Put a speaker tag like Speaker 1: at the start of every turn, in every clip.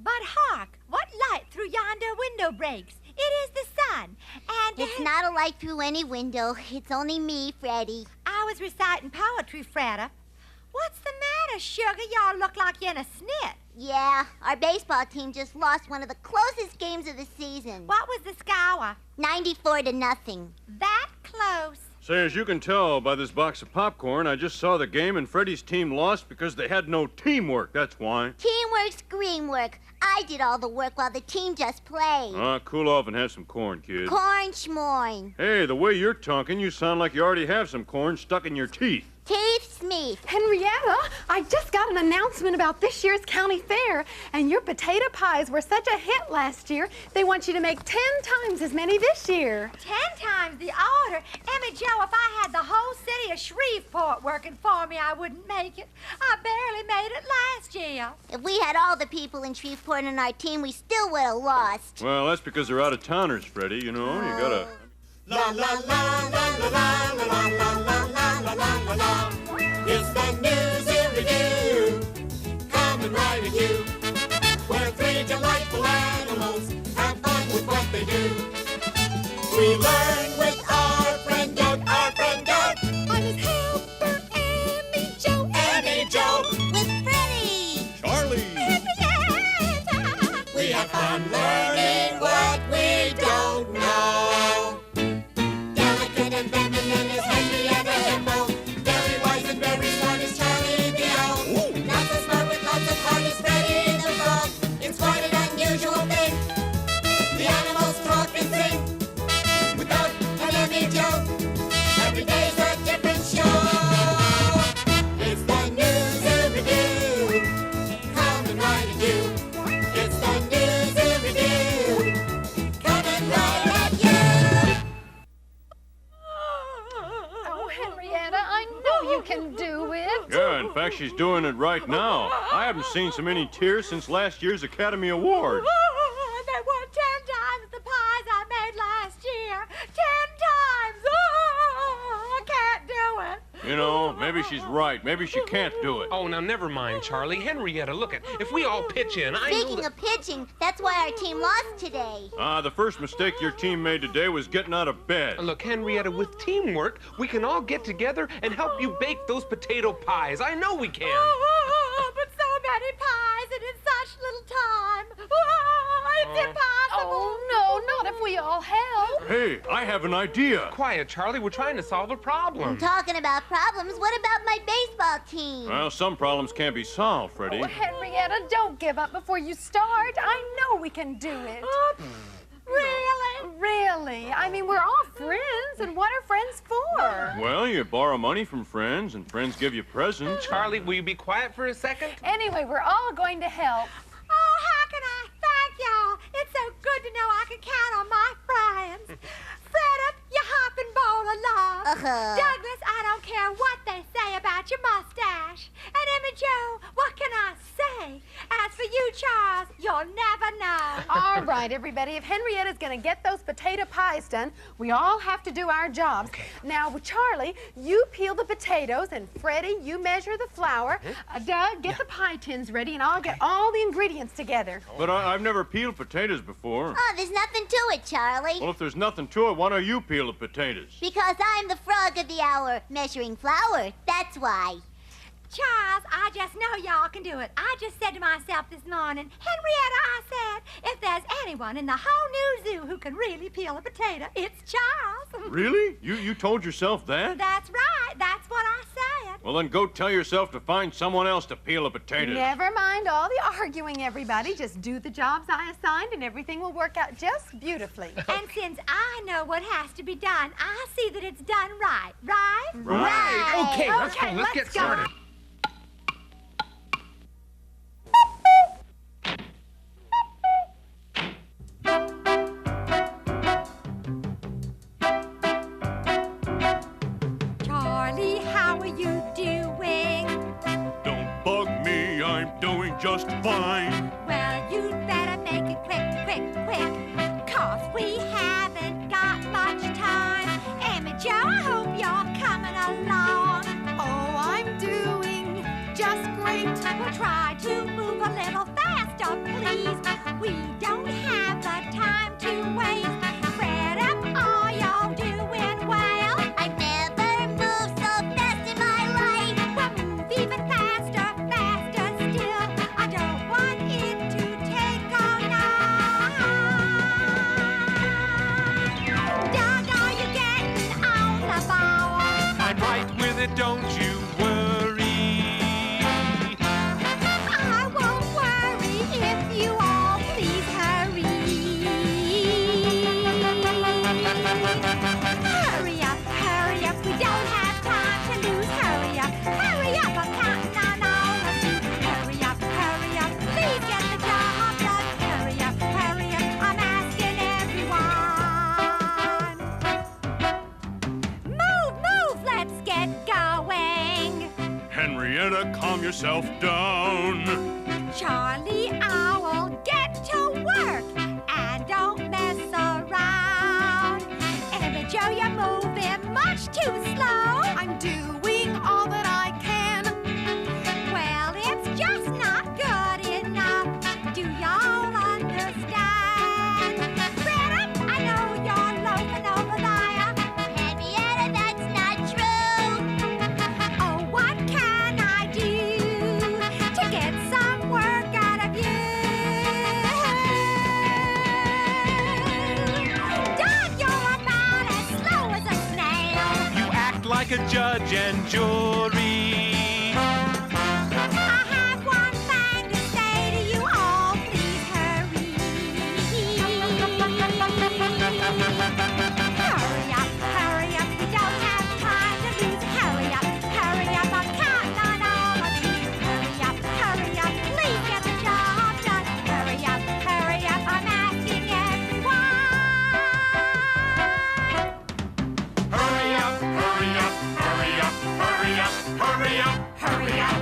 Speaker 1: But hark, what light through yonder window breaks? It is the sun, and...
Speaker 2: It's not a light through any window. It's only me, Freddie.
Speaker 1: I was reciting poetry, Freda. What's the matter, sugar? Y'all look like you're in a snit.
Speaker 2: Yeah, our baseball team just lost one of the closest games of the season.
Speaker 1: What was the score?
Speaker 2: 94-0.
Speaker 1: That close.
Speaker 3: Say, as you can tell by this box of popcorn, I just saw the game and Freddie's team lost because they had no teamwork, that's why.
Speaker 2: Teamwork's greenwork. I did all the work while the team just played.
Speaker 3: Cool off and have some corn, kid.
Speaker 2: Corn schmorn.
Speaker 3: Hey, the way you're talking, you sound like you already have some corn stuck in your teeth.
Speaker 2: Teeth Smith.
Speaker 4: Henrietta, I just got an announcement about this year's county fair, and your potato pies were such a hit last year, they want you to make 10 times as many this year.
Speaker 1: 10 times the order? Emmy Joe, if I had the whole city of Shreveport working for me, I wouldn't make it. I barely made it last year.
Speaker 2: If we had all the people in Shreveport on our team, we still would have lost.
Speaker 3: Well, that's because they're out-of-towners, Freddie. You know, you gotta...
Speaker 5: La la la la la la la la la la la la la. It's the news coming right at you. Where three delightful animals have fun with what they do. We learn with our friend Doug, our friend Doug.
Speaker 4: I'm his helper, Emmy Joe.
Speaker 5: Emmy Joe.
Speaker 2: With Freddie.
Speaker 3: Charlie!
Speaker 5: We have fun learning what we don't know. Delicate and feminine is Henrietta Hippo. Very wise and very smart is Charlie the Owl. Not so smart with lots of heart is Freddie the Frog. It's quite an unusual thing. The animals talk and sing with Doug and Emmy Joe. Every day's a different show. It's the news review coming right at you. It's the news review coming right at you.
Speaker 4: Oh, Henrietta, I know you can do it.
Speaker 3: Yeah, in fact, she's doing it right now. I haven't seen so many tears since last year's Academy Awards.
Speaker 1: They were 10 times the pies I made last year. 10 times. I can't do it.
Speaker 3: You know, maybe she's right. Maybe she can't do it.
Speaker 6: Oh, now never mind, Charlie. Henrietta, look it. If we all pitch in, I know
Speaker 2: Speaking of pitching, that's why our team lost today.
Speaker 3: The first mistake your team made today was getting out of bed.
Speaker 6: Look, Henrietta, with teamwork, we can all get together and help you bake those potato pies. I know we can.
Speaker 1: But so many pies and in such little time. It's impossible.
Speaker 4: Oh, no, not if we all help.
Speaker 3: Hey, I have an idea.
Speaker 6: Quiet, Charlie. We're trying to solve a problem.
Speaker 2: Talking about problems, what about my baseball team?
Speaker 3: Well, some problems can't be solved, Freddie.
Speaker 4: Oh, Henrietta, don't give up before you start. I know we can do it.
Speaker 1: Really?
Speaker 4: Really? I mean, we're all friends, and what are friends for?
Speaker 3: Well, you borrow money from friends, and friends give you presents.
Speaker 6: Charlie, will you be quiet for a second?
Speaker 4: Anyway, we're all going to help.
Speaker 1: Oh, how can I thank y'all? It's so good to know I can count on my friends. Freda, you hopping bowl of love. Douglas, I don't care what they say about your mustache. And Emmy Joe, what can I say? As for you, Charles, you'll never know.
Speaker 4: All right, everybody, if Henrietta's going to get those potato pies done, we all have to do our jobs.
Speaker 6: Okay.
Speaker 4: Now, Charlie, you peel the potatoes, and Freddie, you measure the flour. Doug, get the pie tins ready, and I'll get all the ingredients together.
Speaker 3: But I've never peeled potatoes before.
Speaker 2: Oh, there's nothing to it, Charlie.
Speaker 3: Well, if there's nothing to it, why don't you peel the potatoes?
Speaker 2: Because I'm the frog of the hour, measuring flour. That's why.
Speaker 1: Charles, I just know y'all can do it. I just said to myself this morning, Henrietta, I said, if there's anyone in the whole new zoo who can really peel a potato, it's Charles.
Speaker 3: Really? You told yourself that?
Speaker 1: That's right. That's what I said.
Speaker 3: Well, then go tell yourself to find someone else to peel a potato.
Speaker 4: Never mind all the arguing, everybody. Just do the jobs I assigned, and everything will work out just beautifully.
Speaker 1: And since I know what has to be done, I see that it's done right. Right?
Speaker 3: Right.
Speaker 6: Okay, let's
Speaker 4: Okay,
Speaker 6: go. Let's get
Speaker 4: let's go.
Speaker 6: started.
Speaker 1: Charlie, how are you doing?
Speaker 3: Don't bug me, I'm doing just fine.
Speaker 1: Well, you'd better make it quick, quick, quick, 'cause we haven't got much time. Emmy Joe, I hope you're coming along.
Speaker 4: Oh, I'm doing just great.
Speaker 1: We'll try to move a little faster, please,
Speaker 3: yourself down.
Speaker 1: Charlie Owl, get to work and don't mess around. Emma Joe, you're moving much too slow.
Speaker 4: I'm doing all that I can.
Speaker 1: Well, it's just not good enough. Do y'all understand? Greta, I know you're loafing over there.
Speaker 2: Henrietta, that's not true.
Speaker 1: Oh, what can I do to get some work out of you? Doug, you're about as slow as a snail.
Speaker 6: You act like a judge and jury.
Speaker 1: I have one thing to say to you all. Please hurry. Hurry up, we don't have time to lose. Hurry up, I'm counting on all of you. Hurry up, please get the job done. Hurry up, I'm asking everyone.
Speaker 3: Hurry up, hurry up, hurry up, hurry up, hurry up.
Speaker 1: Hurry up.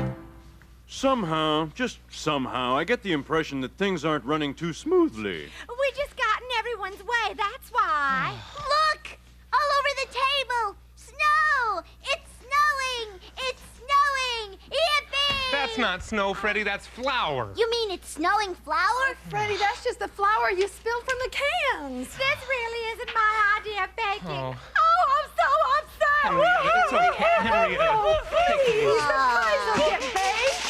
Speaker 3: Somehow, just somehow, I get the impression that things aren't running too smoothly.
Speaker 1: We just got in everyone's way, that's why.
Speaker 2: Look! All over the table! Snow! It's snowing! It's snowing! Yippee!
Speaker 6: That's not snow, Freddy. That's flour.
Speaker 2: You mean it's snowing flour?
Speaker 4: Freddie, that's just the flour you spilled from the cans.
Speaker 1: This really isn't my idea of baking.
Speaker 6: Oh.
Speaker 1: I'm so upset.
Speaker 6: Henrietta, it's okay, Henrietta.
Speaker 4: Oh, please, the
Speaker 2: Oh.
Speaker 4: pies will get baked.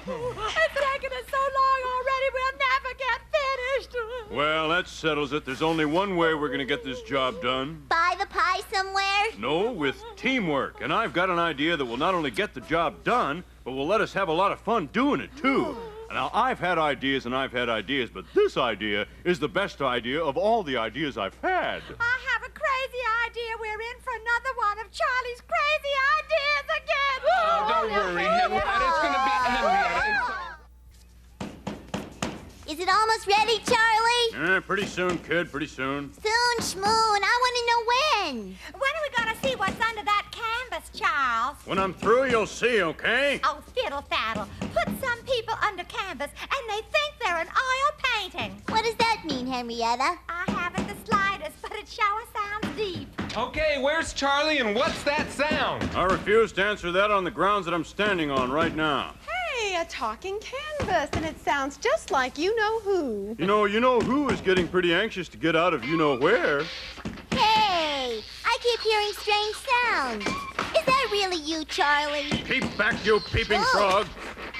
Speaker 1: It's taken us so long already, we'll never get finished.
Speaker 3: Well, that settles it. There's only one way we're gonna get this job done.
Speaker 2: Buy the pie somewhere?
Speaker 3: No, with teamwork. And I've got an idea that will not only get the job done, but will let us have a lot of fun doing it, too. Now, I've had ideas, but this idea is the best idea of all the ideas I've had.
Speaker 1: I have a crazy idea. We're in for another one of Charlie's crazy ideas again.
Speaker 6: Oh, don't worry, Henrietta. It's gonna be Henrietta.
Speaker 2: Is it almost ready, Charlie?
Speaker 3: Pretty soon, kid, pretty soon.
Speaker 2: Soon, Schmoon. I want to know when.
Speaker 1: When are we going to see what's under that canvas, Charles?
Speaker 3: When I'm through, you'll see, okay?
Speaker 1: Oh, fiddle faddle. Put some people under canvas and they think they're an oil painting.
Speaker 2: What does that mean, Henrietta?
Speaker 1: I haven't the slightest, but it sure sounds deep.
Speaker 6: Okay, where's Charlie and what's that sound?
Speaker 3: I refuse to answer that on the grounds that I'm standing on right now.
Speaker 4: Hey, a talking canvas, and it sounds just like you-know-who.
Speaker 3: You know who is getting pretty anxious to get out of you-know-where.
Speaker 2: Hey, I keep hearing strange sounds. Is that really you, Charlie?
Speaker 3: Keep back, you peeping
Speaker 2: Oh.
Speaker 3: frog.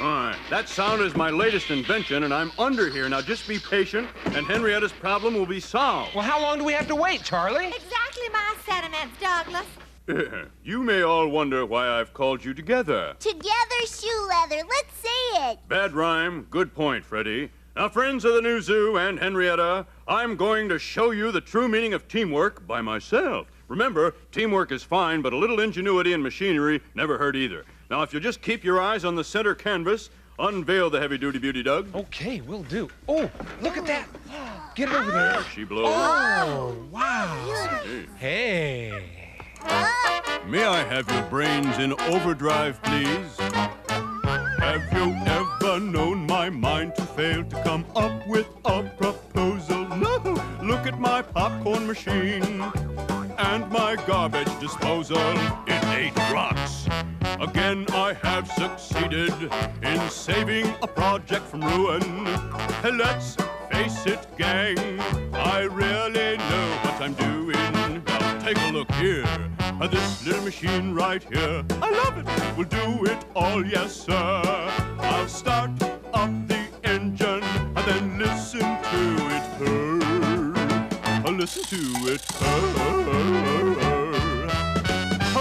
Speaker 3: All right, that sound is my latest invention, and I'm under here. Now just be patient, and Henrietta's problem will be solved.
Speaker 6: Well, how long do we have to wait, Charlie?
Speaker 1: Exactly my sentiments, Douglas.
Speaker 3: You may all wonder why I've called you together.
Speaker 2: Together, shoe leather. Let's see it.
Speaker 3: Bad rhyme, good point, Freddie. Now, friends of the new zoo and Henrietta, I'm going to show you the true meaning of teamwork by myself. Remember, teamwork is fine, but a little ingenuity and machinery never hurt either. Now, if you'll just keep your eyes on the center canvas, unveil the heavy-duty beauty, Doug.
Speaker 6: Okay, will do. Oh, look at that. Get it over there.
Speaker 3: She blows.
Speaker 6: Oh, wow. Hey.
Speaker 3: May I have your brains in overdrive, please? Have you ever known my mind to fail to come up with a proposal? No! Look at my popcorn machine and my garbage disposal. It ate rocks. Again, I have succeeded in saving a project from ruin. Let's face it, gang, I really know what I'm doing. Now take a look here. This little machine right here, I love it. We'll do it all, yes, sir. I'll start up the engine and then listen to it purr. Listen to it purr.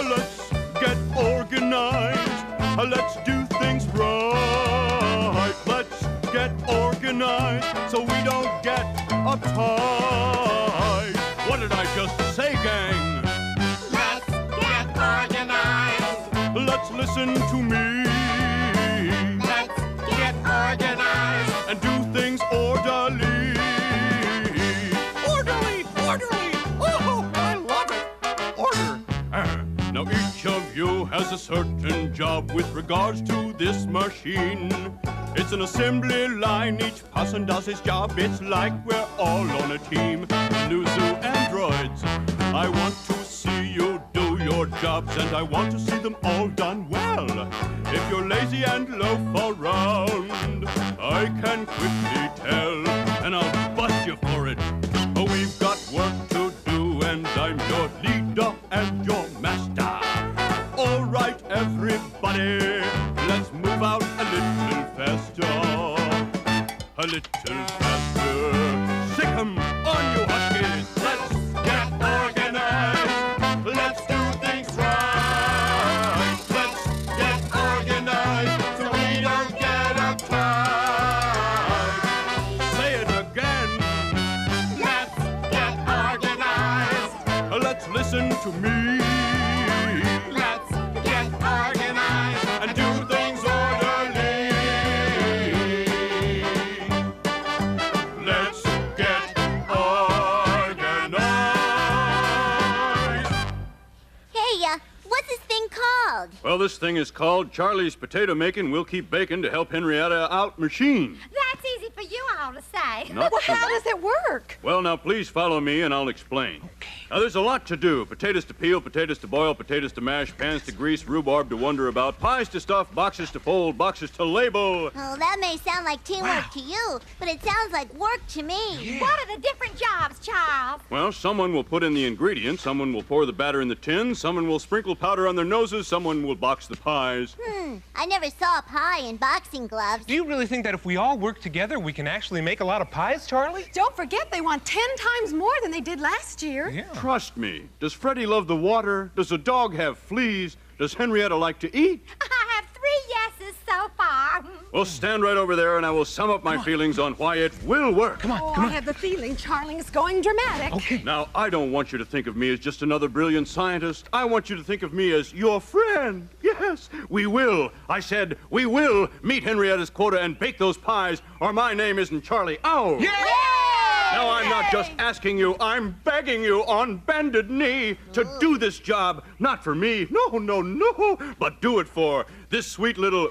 Speaker 3: Let's get organized. Let's do things right. Let's get organized so we don't get uptight. What did I just say, gang? Let's listen to me.
Speaker 5: Let's get organized.
Speaker 3: And do things orderly. Orderly. Oh, I love it. Order. Now each of you has a certain job with regards to this machine. It's an assembly line, each person does his job. It's like we're all on a team. New Zoo androids, I want to see you do your jobs, and I want to see them all done well. If you're lazy and loaf around, I can quickly tell, and I'll bust you for it. Oh, we've got work to do, and I'm your leader and your master. All right, everybody, let's move out a little faster. A little faster. Sick 'em on you huskies. Let's get organized. Let's do things right. Let's get organized so we don't get uptight. Say it again. Let's get organized. Let's listen to me. Let's get organized and do things orderly. Let's get organized.
Speaker 2: Hey, what's this thing called?
Speaker 3: Well, this thing is called Charlie's Potato Making. We'll keep baking to help Henrietta out machine.
Speaker 1: That's easy for you all to say.
Speaker 3: Not
Speaker 4: Well,
Speaker 3: so
Speaker 4: how does it work?
Speaker 3: Well, now, please follow me and I'll explain. Now, there's a lot to do. Potatoes to peel, potatoes to boil, potatoes to mash, pans to grease, rhubarb to wonder about, pies to stuff, boxes to fold, boxes to label.
Speaker 2: Oh, that may sound like teamwork to you, but it sounds like work to me.
Speaker 1: What are the different jobs, Charles?
Speaker 3: Well, someone will put in the ingredients, someone will pour the batter in the tin, someone will sprinkle powder on their noses, someone will box the pies.
Speaker 2: I never saw a pie in boxing gloves.
Speaker 6: Do you really think that if we all work together, we can actually make a lot of pies, Charlie?
Speaker 4: Don't forget they want 10 times more than they did last year.
Speaker 6: Yeah.
Speaker 3: Trust me. Does Freddie love the water? Does a dog have fleas? Does Henrietta like to eat?
Speaker 1: I have 3 yeses so far.
Speaker 3: Well, stand right over there and I will sum up my feelings on why it will work.
Speaker 6: Come on,
Speaker 4: Oh,
Speaker 6: come
Speaker 4: I
Speaker 6: on.
Speaker 4: have the feeling Charling's going dramatic.
Speaker 6: Okay.
Speaker 3: Now, I don't want you to think of me as just another brilliant scientist. I want you to think of me as your friend. Yes, we will. I said, we will meet Henrietta's quota and bake those pies, or my name isn't Charlie Owl.
Speaker 6: Yeah!
Speaker 3: Now, I'm not just asking you, I'm begging you on bended knee to do this job. Not for me, no, but do it for this sweet little,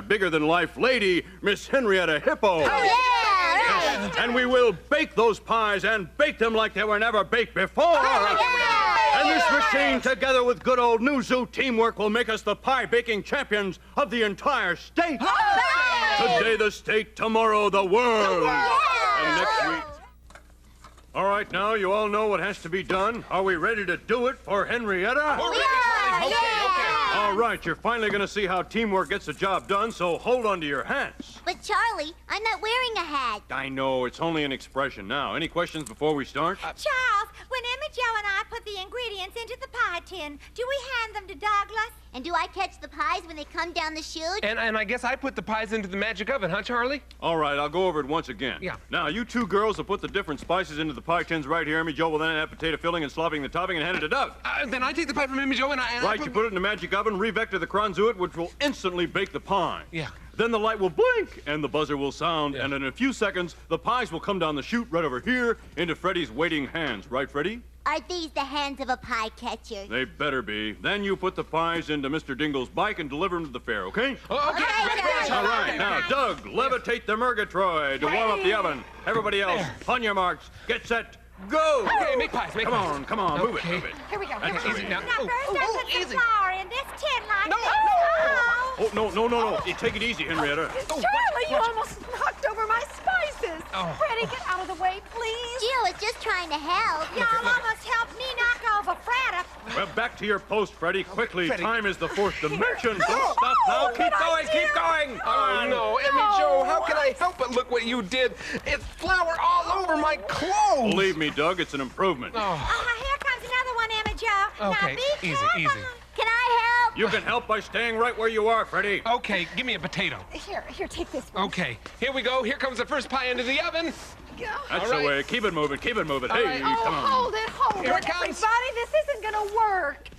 Speaker 3: bigger-than-life lady, Miss Henrietta Hippo.
Speaker 2: Yeah, right.
Speaker 3: And we will bake those pies and bake them like they were never baked before. And this machine, together with good old New Zoo teamwork, will make us the pie-baking champions of the entire state. Today the state, tomorrow the world. And next week... All right, now you all know what has to be done. Are we ready to do it for Henrietta? All right, you're finally going to see how teamwork gets the job done, so hold on to your hats.
Speaker 2: But Charlie, I'm not wearing a hat.
Speaker 3: I know, it's only an expression now. Any questions before we start?
Speaker 1: Charles, when Emma Jo and I put the ingredients into the pie tin, do we hand them to Douglas?
Speaker 2: And do I catch the pies when they come down the chute?
Speaker 6: And I guess I put the pies into the magic oven, huh, Charlie?
Speaker 3: All right, I'll go over it once again.
Speaker 6: Yeah.
Speaker 3: Now, you two girls will put the different spices into the pie tins right here. Emmy Jo will then add potato filling and slopping the topping and hand it to Doug.
Speaker 6: Then I take the pie from Emmy Jo and I
Speaker 3: Right, you put it in the magic oven, revector the cronzuit, which will instantly bake the pie.
Speaker 6: Yeah.
Speaker 3: Then the light will blink and the buzzer will sound,
Speaker 6: Yeah.
Speaker 3: and in a few seconds, the pies will come down the chute right over here into Freddie's waiting hands. Right, Freddie?
Speaker 2: Are these the hands of a pie catcher?
Speaker 3: They better be. Then you put the pies into Mr. Dingle's bike and deliver them to the fair, okay?
Speaker 6: Oh, okay.
Speaker 2: Okay,
Speaker 6: Ready,
Speaker 2: Charlie.
Speaker 3: All right, now, Doug, levitate the Murgatroyd to warm up the oven. Everybody else, on your marks, get set, go!
Speaker 6: Okay, make pies, make pies.
Speaker 3: Come on, move it,
Speaker 6: Okay.
Speaker 3: move it.
Speaker 1: Here we go.
Speaker 6: That's easy now.
Speaker 1: Now,
Speaker 6: Oh,
Speaker 1: first I put some
Speaker 6: easy.
Speaker 1: flour in this tin like
Speaker 6: No,
Speaker 1: this.
Speaker 6: no.
Speaker 1: Oh.
Speaker 3: Oh, no. You take it easy, Henrietta.
Speaker 4: Charlie, you almost knocked over my spices.
Speaker 6: Oh.
Speaker 4: Freddie, get out of the way, please.
Speaker 2: Jill was just trying to help.
Speaker 1: Y'all almost helped me knock over Freda.
Speaker 3: Well, back to your post, Freddie. Quickly,
Speaker 6: Freddie.
Speaker 3: time is the fourth dimension. Don't stop now. Keep going, keep going.
Speaker 6: Oh, no, Emmy Jo, how can I help it? Look what you did. It's flour all over my clothes.
Speaker 3: Believe me, Doug, it's an improvement.
Speaker 6: Oh,
Speaker 1: Here comes another one, Emma Jo.
Speaker 6: Okay,
Speaker 1: Now be
Speaker 6: easy,
Speaker 1: careful.
Speaker 6: easy.
Speaker 2: Can I help?
Speaker 3: You can help by staying right where you are, Freddie.
Speaker 6: okay, give me a potato.
Speaker 4: Here, take this one.
Speaker 6: Okay, here we go. Here comes the first pie into the oven.
Speaker 4: Go.
Speaker 3: That's
Speaker 6: all
Speaker 3: the
Speaker 6: right.
Speaker 3: way. Keep it moving, keep it moving.
Speaker 6: All
Speaker 3: Hey,
Speaker 6: right.
Speaker 4: Oh,
Speaker 3: come on.
Speaker 4: hold it,
Speaker 6: Here it comes.
Speaker 4: everybody. This isn't gonna work.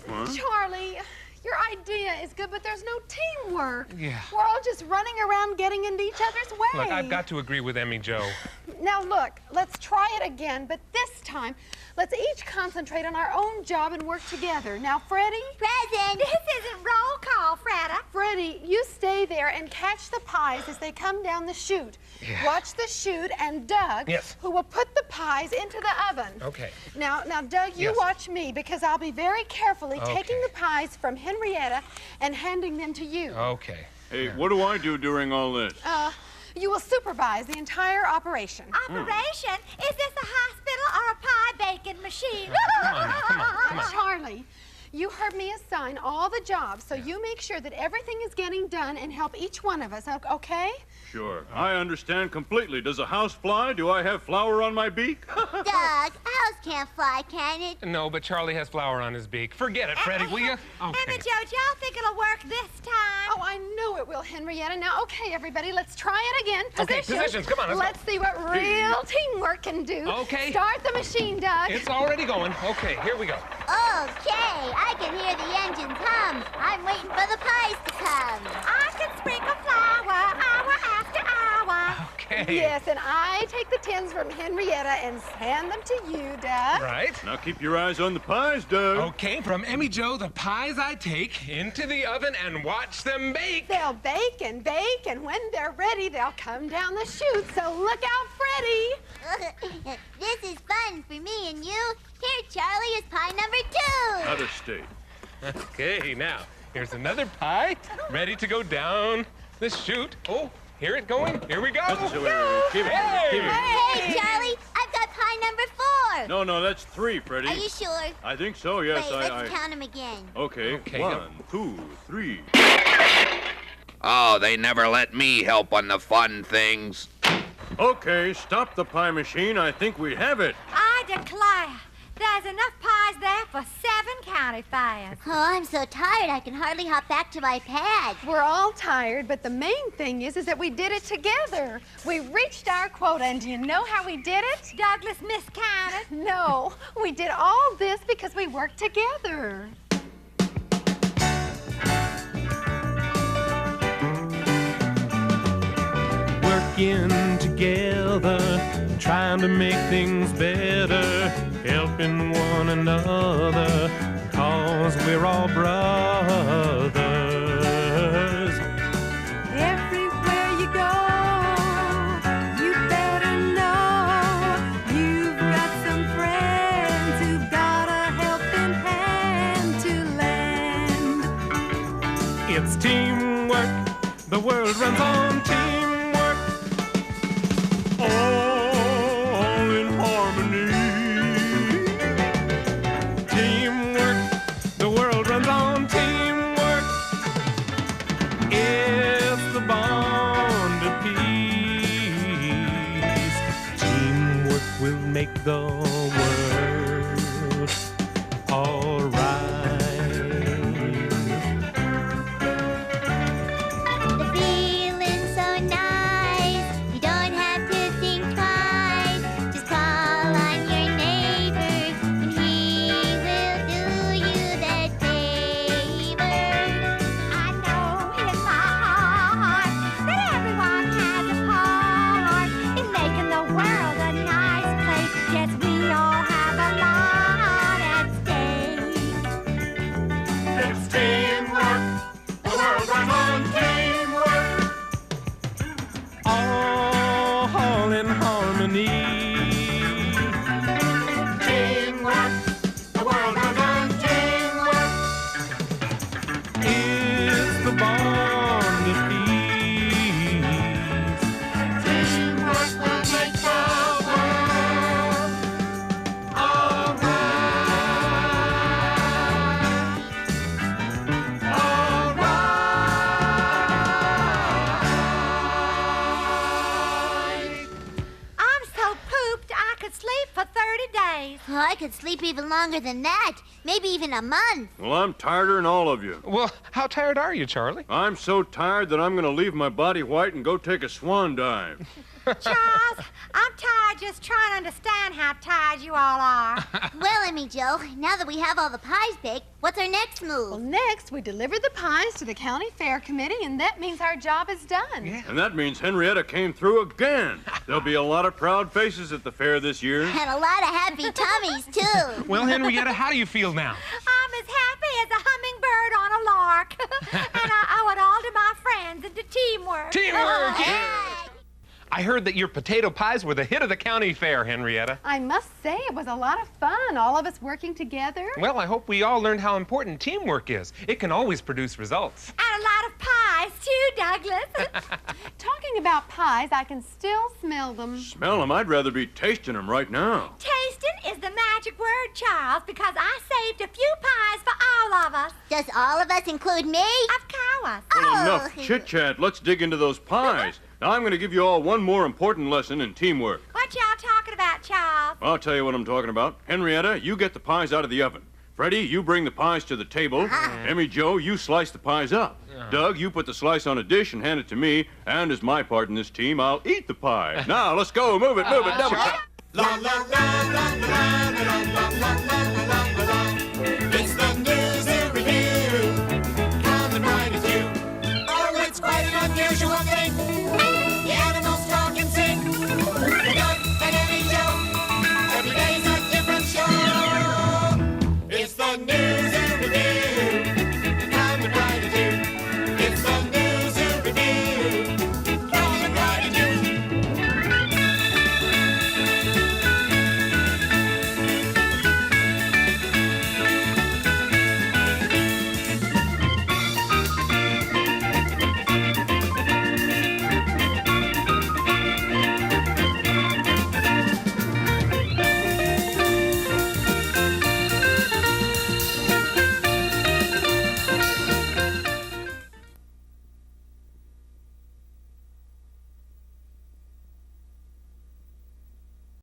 Speaker 3: What?
Speaker 4: Charlie, your idea is good, but there's no teamwork.
Speaker 6: Yeah.
Speaker 4: We're all just running around getting into each other's way.
Speaker 6: Look, I've got to agree with Emmy Jo.
Speaker 4: Now look, let's try it again, but this time, let's each concentrate on our own job and work together. Now, Freddie?
Speaker 2: Present.
Speaker 1: This isn't roll call, Freda.
Speaker 4: Freddie, you stay there and catch the pies as they come down the chute.
Speaker 6: Yeah.
Speaker 4: Watch the chute, and Doug,
Speaker 6: Yes.
Speaker 4: who will put the pies into the oven.
Speaker 6: Okay.
Speaker 4: Now, Doug, you
Speaker 6: Yes.
Speaker 4: watch me, because I'll be very carefully taking
Speaker 6: Okay.
Speaker 4: the pies from Henrietta and handing them to you.
Speaker 6: Okay.
Speaker 3: Hey, what do I do during all this?
Speaker 4: You will supervise the entire operation.
Speaker 1: Operation? Is this a hospital or a pie baking machine?
Speaker 6: Come on.
Speaker 4: Charlie, you heard me assign all the jobs, so you make sure that everything is getting done and help each one of us, okay?
Speaker 3: Sure. I understand completely. Does a house fly? Do I have flour on my beak?
Speaker 2: Doug, a house can't fly, can it?
Speaker 6: No, but Charlie has flour on his beak. Forget it, Freddie, will you?
Speaker 1: Emma
Speaker 6: Okay.
Speaker 1: Jo, do y'all think it'll work this time?
Speaker 4: Oh, I know it will, Henrietta. Now, okay, everybody, let's try it again.
Speaker 6: Okay, positions, come on, let's
Speaker 4: Let's see what real teamwork can do.
Speaker 6: Okay.
Speaker 4: Start the machine, Doug.
Speaker 6: It's already going. Okay, here we go.
Speaker 2: Okay, I can hear the engines hum. I'm waiting for the pies to come.
Speaker 1: I can sprinkle flour hour after hour.
Speaker 6: Okay.
Speaker 4: Yes, and I take the tins from Henrietta and hand them to you, Doug.
Speaker 6: Right.
Speaker 3: Now keep your eyes on the pies, Doug.
Speaker 6: Okay, from Emmy Jo, the pies I take into the oven and watch them bake.
Speaker 4: They'll bake, and when they're ready, they'll come down the chute. So look out, Freddie.
Speaker 2: This is fun for me and you. Here, Charlie, is pie number 2.
Speaker 3: Out of state.
Speaker 6: Okay, now, here's another pie ready to go down the chute. Oh, hear it going? Here we go.
Speaker 3: That's hilarious. Keep it.
Speaker 6: Hey!
Speaker 3: Keep it.
Speaker 2: Hey, Charlie, I've got pie number 4.
Speaker 3: No, that's 3, Freddie.
Speaker 2: Are you sure?
Speaker 3: I think so, yes.
Speaker 2: Wait, let's count them again.
Speaker 3: Okay,
Speaker 6: Okay,
Speaker 3: 1,
Speaker 6: go.
Speaker 3: 2, 3.
Speaker 7: Oh, they never let me help on the fun things.
Speaker 3: Okay, stop the pie machine. I think we have it.
Speaker 1: I declare, there's enough pies there for 7 county fairs.
Speaker 2: Oh, I'm so tired I can hardly hop back to my pad.
Speaker 4: We're all tired, but the main thing is that we did it together. We reached our quota, and do you know how we did it?
Speaker 1: Douglas miscounted.
Speaker 4: No, we did all this because we worked together.
Speaker 8: Working together, trying to make things better, helping one another, 'cause we're all brothers.
Speaker 1: Everywhere you go, you better know you've got some friends who've got a helping hand to lend.
Speaker 8: It's teamwork, the world runs on teamwork.
Speaker 3: All in harmony.
Speaker 8: Teamwork, the world runs on teamwork. It's the bond of peace. Teamwork will make the world all right.
Speaker 2: The feeling's so nice, you don't have to think twice. Just call on your neighbor, and he will do you that favor.
Speaker 1: I know in my heart that everyone has a part in making the world a nice place. Yes, we all have a lot at stake.
Speaker 3: It's teamwork. The world runs on teamwork.
Speaker 8: All in harmony.
Speaker 3: Teamwork. The world runs on teamwork.
Speaker 8: It's the bond of peace.
Speaker 3: Teamwork will make the world all right. All right.
Speaker 1: I'm so pooped I could sleep for 30 days.
Speaker 2: Oh, I could sleep even longer than that, maybe even a month.
Speaker 3: Well, I'm tireder than all of you.
Speaker 6: Well, how tired are you, Charlie?
Speaker 3: I'm so tired that I'm going to leave my body white and go take a swan dive.
Speaker 1: Charles, I'm tired just trying to understand how tired you all are.
Speaker 2: Well, Emmy Jo, now that we have all the pies baked, what's our next
Speaker 4: Well,
Speaker 2: move?
Speaker 4: next, we deliver the pies to the county fair committee, and that means our job is done.
Speaker 3: And that means Henrietta came through again. There'll be a lot of proud faces at the fair this year.
Speaker 2: And a lot of happy tummies, too.
Speaker 6: Well, Henrietta, how do you feel now?
Speaker 1: I'm as happy as a hummingbird on a lark. And I owe it all to my friends and to teamwork.
Speaker 6: Teamwork!
Speaker 2: Hey.
Speaker 6: I heard that your potato pies were the hit of the county fair, Henrietta.
Speaker 4: I must say, it was a lot of fun, all of us working together.
Speaker 6: Well, I hope we all learned how important teamwork is. It can always produce results.
Speaker 1: And a lot of pies, too, Douglas.
Speaker 4: Talking about pies, I can still smell them.
Speaker 3: Smell them. I'd rather be tasting them right now.
Speaker 1: Tasting is the magic word, Charles, because I saved a few pies for all of us.
Speaker 2: Does all of us include me?
Speaker 1: Of course.
Speaker 3: Well, enough chit-chat. Let's dig into those pies. Now, I'm going to give you all one more important lesson in teamwork.
Speaker 1: What y'all talking about, Charles?
Speaker 3: I'll tell you what I'm talking about. Henrietta, you get the pies out of the oven. Freddie, you bring the pies to the table. Emmy Joe, you slice the pies up. Doug, you put the slice on a dish and hand it to me. And as my part in this team, I'll eat the pie. Now, let's go. Move it, double.
Speaker 5: La la la la la la la la la la.